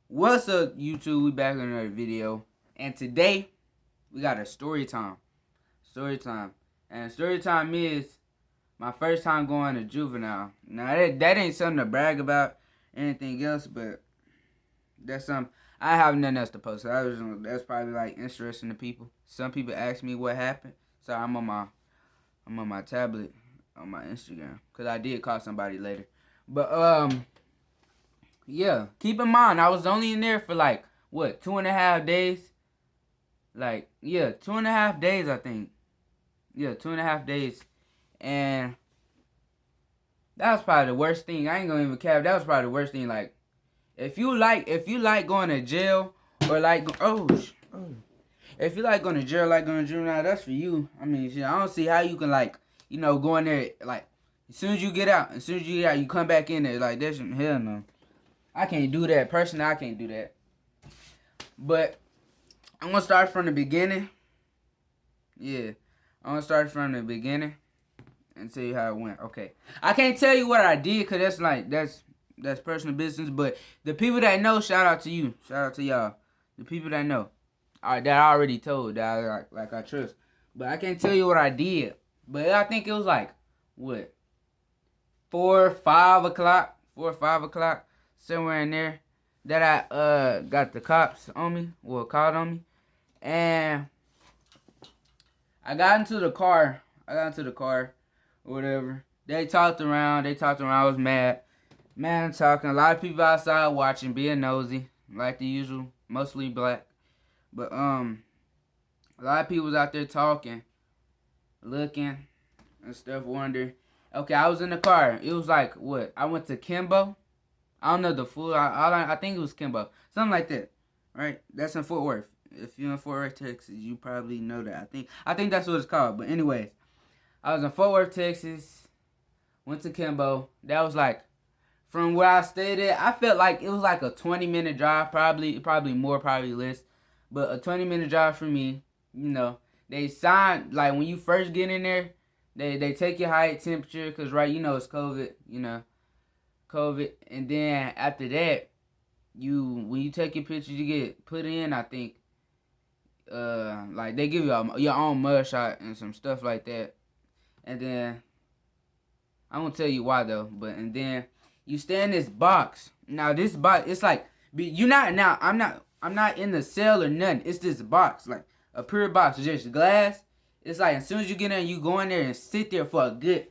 What's up, YouTube? We back in another video, and today we got a story time. And story time is my first time going to juvenile. Now that ain't something to brag about, anything else, but that's something. I have nothing else to post. So that's probably like interesting to people. Some people ask me what happened, so I'm on my tablet on my Instagram because I did call somebody later, but yeah, keep in mind, I was only in there for like, what, 2.5 days? Like, yeah, 2.5 days, I think. Yeah, 2.5 days. And that was probably the worst thing. I ain't gonna even cap. That was probably the worst thing. Like, if you like going to jail, or like, if you like going to jail, like going to juvenile, that's for you. I mean, shit, I don't see how you can, like, go in there, like, as soon as you get out, you come back in there. Like, that's, hell no. I can't do that. Personally, I can't do that. But I'm going to start from the beginning. Yeah. I'm going to start from the beginning and tell you how it went. Okay. I can't tell you what I did because that's like, that's personal business. But the people that know, shout out to you. Shout out to y'all. The people that know. That I already told. That I trust. But I can't tell you what I did. But I think it was like, what? 4 or 5 o'clock. 4 or 5 o'clock. Somewhere in there, that I got the cops on me, called on me, and I got into the car, or whatever. They talked around, I was mad, talking. A lot of people outside watching, being nosy, like the usual, mostly black, but a lot of people was out there talking, looking, and stuff, wondering. Okay, I was in the car. It was like, what? I went to Kimbo. I don't know the full. I think it was Kimbo, something like that, right? That's in Fort Worth. If you're in Fort Worth, Texas, you probably know that. I think that's what it's called. But anyways, I was in Fort Worth, Texas. Went to Kimbo. That was like, from where I stayed at, I felt like it was like a 20-minute drive, probably more, probably less, but a 20-minute drive for me. They signed, like, when you first get in there, they take your height, temperature, cause right, it's COVID, COVID, and then after that, when you take your pictures, you get put in. I think, like, they give you your own mud shot and some stuff like that, and then I won't tell you why though. But and then you stay in this box. Now this box, it's like you're not now. I'm not in the cell or nothing. It's this box, like a pure box, just glass. It's like as soon as you get in, you go in there and sit there for a good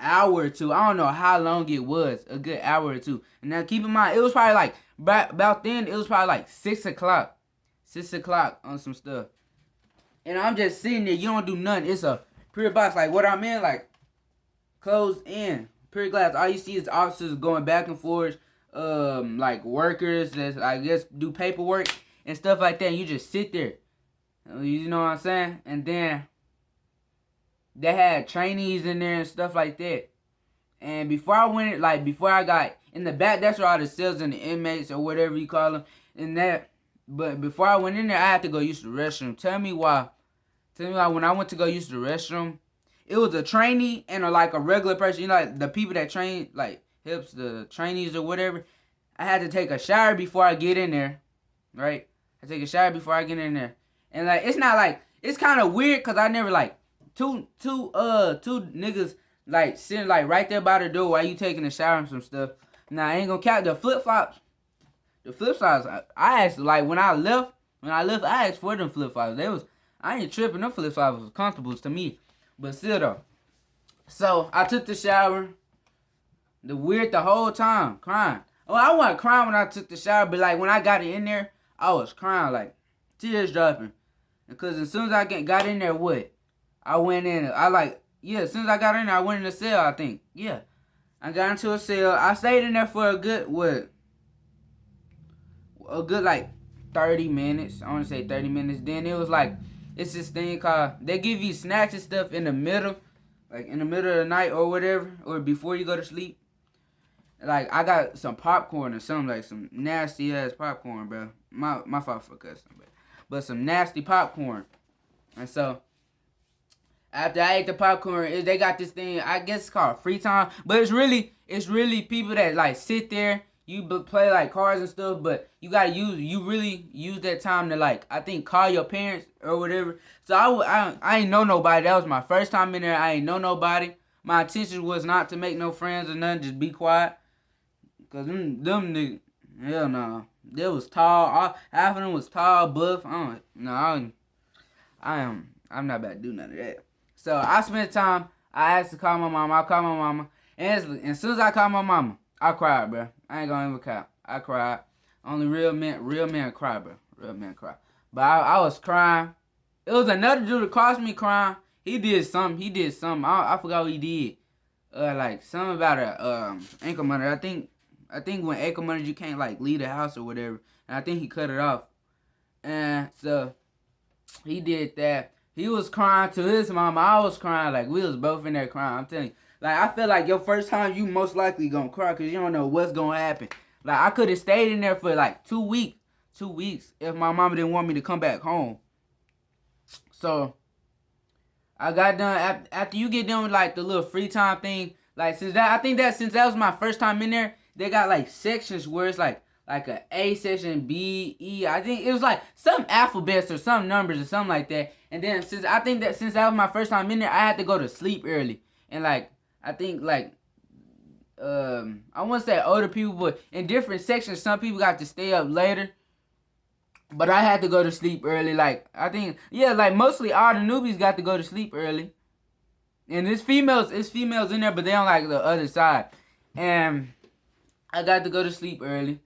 hour or two. I don't know how long it was. A good hour or two. And now keep in mind, it was probably like, about then, it was probably like 6 o'clock. 6 o'clock on some stuff. And I'm just sitting there. You don't do nothing. It's a pure box. Like, what I'm in, like, closed in. Pure glass. All you see is officers going back and forth. Like, workers that, I guess, do paperwork and stuff like that. And you just sit there. You know what I'm saying? And then they had trainees in there and stuff like that. And before I got in the back, that's where all the cells and the inmates or whatever you call them. But before I went in there, I had to go use the restroom. Tell me why when I went to go use the restroom, it was a trainee and a regular person. Like the people that train, like helps the trainees or whatever. I had to take a shower before I get in there, right? I take a shower before I get in there. And like, it's not like, it's kind of weird because I never like, two niggas like sitting like right there by the door while you taking a shower and some stuff. Now I ain't gonna count the flip flops. The flip flops, I asked, like, when I left, I asked for them flip flops. I ain't tripping. Them flip flops was comfortable to me, but still though. So I took the shower. The whole time crying. Oh, I wasn't crying when I took the shower, but like when I got it in there, I was crying, like tears dropping, because as soon as I got in there, I went in. As soon as I got in there, I went in the cell, I think. Yeah. I got into a cell. I stayed in there for a good like 30 minutes. I want to say 30 minutes. Then it was like, it's this thing called, they give you snacks and stuff in the middle. Like in the middle of the night or whatever. Or before you go to sleep. Like, I got some popcorn or something, like some nasty ass popcorn, bro. My fault for cussing, but some nasty popcorn. And so, after I ate the popcorn, they got this thing, I guess it's called free time. But it's really people that like sit there, you play like cards and stuff, but you gotta you really use that time to like, I think, call your parents or whatever. So I ain't know nobody. That was my first time in there. I ain't know nobody. My intention was not to make no friends or nothing. Just be quiet. Cause them niggas, hell no. They was tall. Half of them was tall, buff. I'm not about to do none of that. So I spent time. I asked to call my mama. I called my mama. And as soon as I called my mama, I cried, bro. I ain't gonna even cap. I cried. Only real men cry, bro. Real men cry. But I was crying. It was another dude across me crying. He did something. I forgot what he did. Like something about a ankle monitor. I think when ankle monitor you can't like leave the house or whatever. And I think he cut it off. And so he did that. He was crying to his mama. I was crying. Like, we was both in there crying. I'm telling you. Like, I feel like your first time, you most likely gonna cry because you don't know what's gonna happen. Like, I could have stayed in there for like 2 weeks. 2 weeks if my mama didn't want me to come back home. So, I got done. After you get done with like the little free time thing, like since that was my first time in there, they got like sections where it's like a A section, B, E. I think it was like some alphabets or some numbers or something like that. And then since that was my first time in there, I had to go to sleep early. And like I think like I won't say older people, but in different sections, some people got to stay up later. But I had to go to sleep early. Like I think like mostly all the newbies got to go to sleep early. And it's females in there, but they on like the other side. And I got to go to sleep early.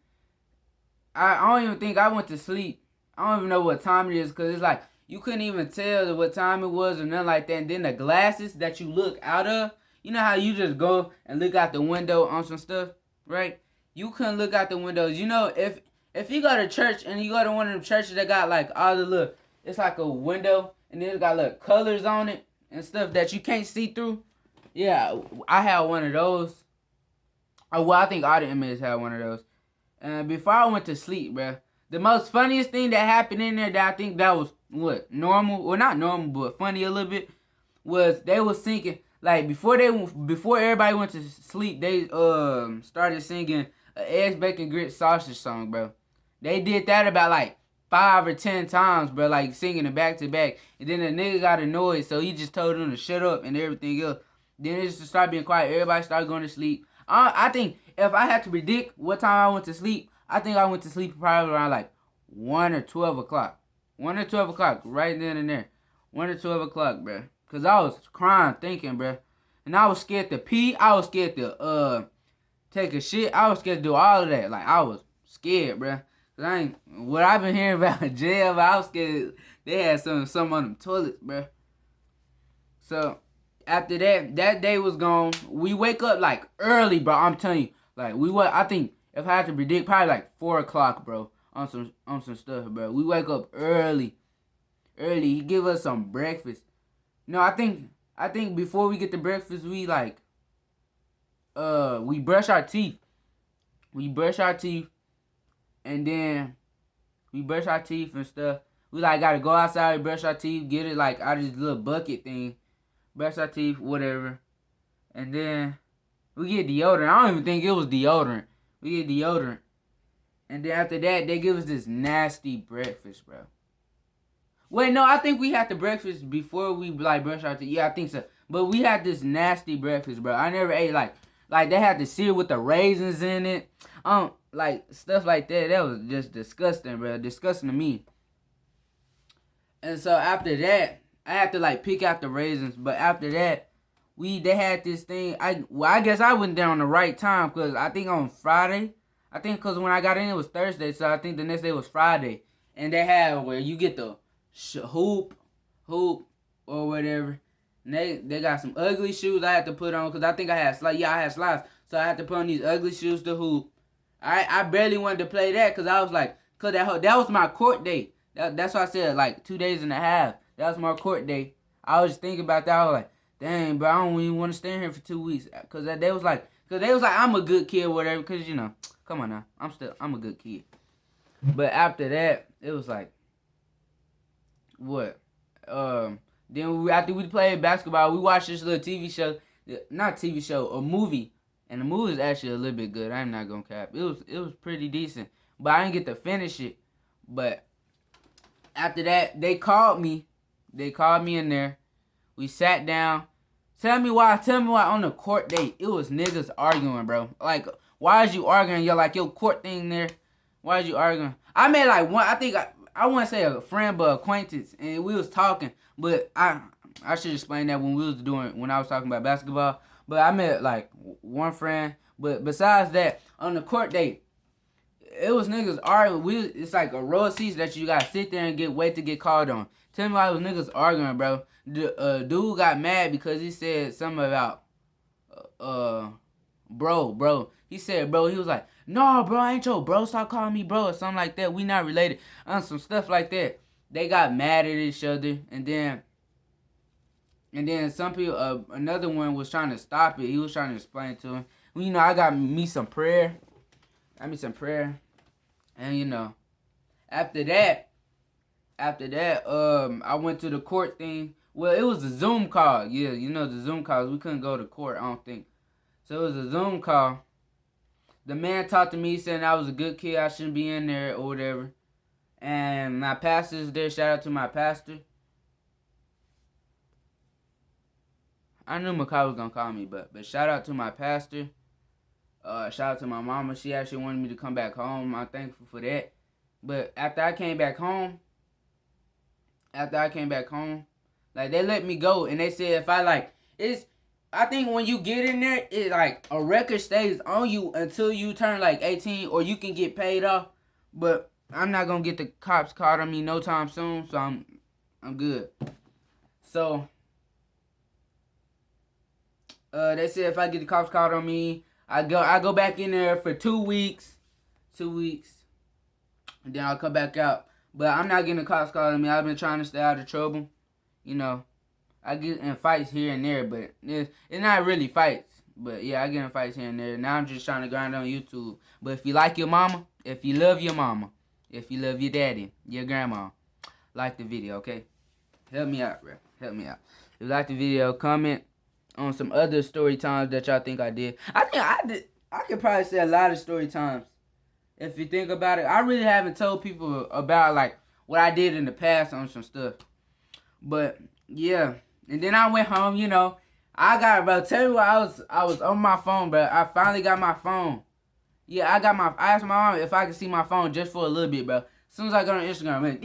I don't even think I went to sleep. I don't even know what time it is because it's like you couldn't even tell what time it was or nothing like that. And then the glasses that you look out of, you know how you just go and look out the window on some stuff, right? You couldn't look out the windows. You know, if you go to church and you go to one of them churches that got like all the little, it's like a window and then it's got little colors on it and stuff that you can't see through. Yeah, I had one of those. Well, I think all the inmates had one of those. And before I went to sleep, bro, the most funniest thing that happened in there that I think that was normal, well not normal, but funny a little bit, was they was singing like before everybody went to sleep, they started singing an eggs, bacon, grits, sausage song, bro. They did that about like 5 or 10 times, bro, like singing it back to back. And then the nigga got annoyed, so he just told them to shut up and everything else. Then it just started being quiet. Everybody started going to sleep. I think if I had to predict what time I went to sleep, I think I went to sleep probably around like 1 or 12 o'clock. 1 or 12 o'clock, right then and there. 1 or 12 o'clock, bro. Because I was crying, thinking, bro. And I was scared to pee. I was scared to take a shit. I was scared to do all of that. Like, I was scared, bro. Because what I've been hearing about in jail, but I was scared they had some on them toilets, bro. So after that day was gone. We wake up like early, bro. I'm telling you, like I think if I had to predict, probably like 4 o'clock, bro, on some stuff, bro. We wake up early. He give us some breakfast. No, I think before we get to breakfast, we like we brush our teeth. And then we brush our teeth and stuff. We like gotta go outside, brush our teeth, get it like out of this little bucket thing. Brush our teeth, whatever. And then we get deodorant. I don't even think it was deodorant. We get deodorant. And then after that, they give us this nasty breakfast, bro. Wait, no, I think we had the breakfast before we like brush our teeth. Yeah, I think so. But we had this nasty breakfast, bro. I never ate like they had the cereal with the raisins in it. Like stuff like that. That was just disgusting, bro. Disgusting to me. And so after that, I had to like pick out the raisins. But after that, they had this thing. I guess I went there on the right time because I think on Friday. I think because when I got in it was Thursday, so I think the next day was Friday. And they had where you get the hoop or whatever. And they got some ugly shoes I had to put on because I think I had slides. So I had to put on these ugly shoes to hoop. I barely wanted to play that because I was like, because that was my court day. That's why I said like 2 days and a half. That was my court day. I was just thinking about that. I was like, dang, bro, I don't even want to stay here for 2 weeks. Because they was like, I'm a good kid or whatever. Because, you know, come on now. I'm a good kid. But after that, it was like, what? Then after we played basketball, we watched this little TV show. Not TV show, a movie. And the movie was actually a little bit good. I'm not gonna cap. It was pretty decent. But I didn't get to finish it. But after that, they called me. They called me in there. We sat down. Tell me why on the court date, it was niggas arguing, bro. Like, why is you arguing? You're like, your court thing there. Why is you arguing? I met like one, I think, I wouldn't say a friend, but acquaintance. And we was talking. But I should explain that when I was talking about basketball. But I met like one friend. But besides that, on the court date, it was niggas arguing. It's like a row of seats that you gotta sit there and wait to get called on. Tell me why it was niggas arguing, bro. The dude got mad because he said something about bro. He said bro. He was like, no, bro, I ain't your bro. Stop calling me bro or something like that. We not related. Some stuff like that. They got mad at each other, and then some people, another one was trying to stop it. He was trying to explain to him. Well, you know, I got me some prayer. And you know, after that, I went to the court thing. Well, it was a Zoom call. Yeah, you know the Zoom calls. We couldn't go to court, I don't think. So it was a Zoom call. The man talked to me saying I was a good kid. I shouldn't be in there or whatever. And my pastor's there. Shout out to my pastor. I knew Makai was gonna call me, but shout out to my pastor. Shout out to my mama. She actually wanted me to come back home. I'm thankful for that. But after I came back home, like, they let me go, and they said if I think when you get in there, it like a record stays on you until you turn like 18, or you can get paid off. But I'm not gonna get the cops caught on me no time soon, so I'm good. So they said if I get the cops caught on me, I go back in there for 2 weeks, and then I'll come back out. But I'm not getting the cops caught on me. I've been trying to stay out of trouble. You know, I get in fights here and there, but it's not really fights. But yeah, I get in fights here and there. Now I'm just trying to grind on YouTube. But if you like your mama, if you love your mama, if you love your daddy, your grandma, like the video, okay? Help me out, bro. Help me out. If you like the video, comment on some other story times that y'all think I did. I could probably say a lot of story times. If you think about it, I really haven't told people about like what I did in the past on some stuff. But yeah, and then I went home. You know, I tell you what, I was on my phone, bro. I finally got my phone. Yeah, I asked my mom if I could see my phone just for a little bit, bro. As soon as I got on Instagram, man,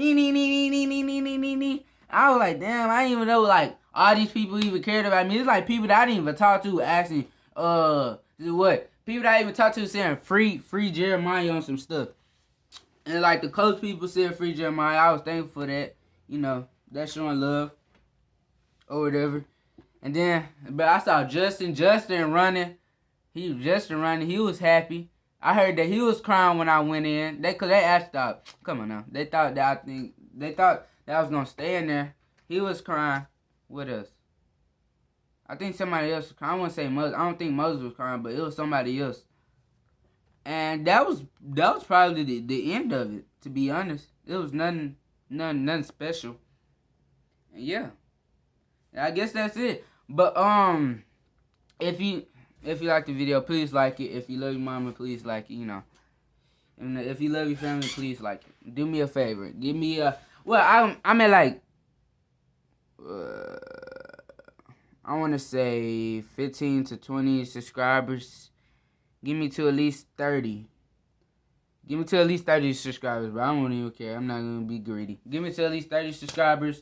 I was like, damn, I didn't even know like all these people even cared about me. It's like people that I didn't even talk to asking, what? People that I even talked to saying free Jeremiah on some stuff. And like the close people said free Jeremiah. I was thankful for that. You know, that's showing love. Or whatever. And then, but I saw Justin running. He was happy. I heard that he was crying when I went in. Cause they asked out. Come on now. They thought that I was gonna stay in there. He was crying. What else? I think somebody else was crying. I wouldn't say Moses. I don't think Moses was crying, but it was somebody else. And that was probably the end of it, to be honest. It was nothing special. And yeah. I guess that's it. But if you like the video, please like it. If you love your mama, please like it, you know. And if you love your family, please like it. Do me a favor. Give me I'm at like I want to say 15 to 20 subscribers. Give me to at least 30. Give me to at least 30 subscribers, bro. I don't even care. I'm not going to be greedy. Give me to at least 30 subscribers.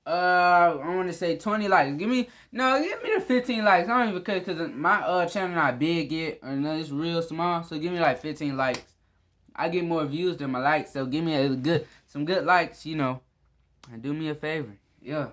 I want to say 20 likes. Give me the 15 likes. I don't even care because my channel not big yet. Or no, it's real small. So give me like 15 likes. I get more views than my likes. So give me some good likes, you know. And do me a favor. Yeah.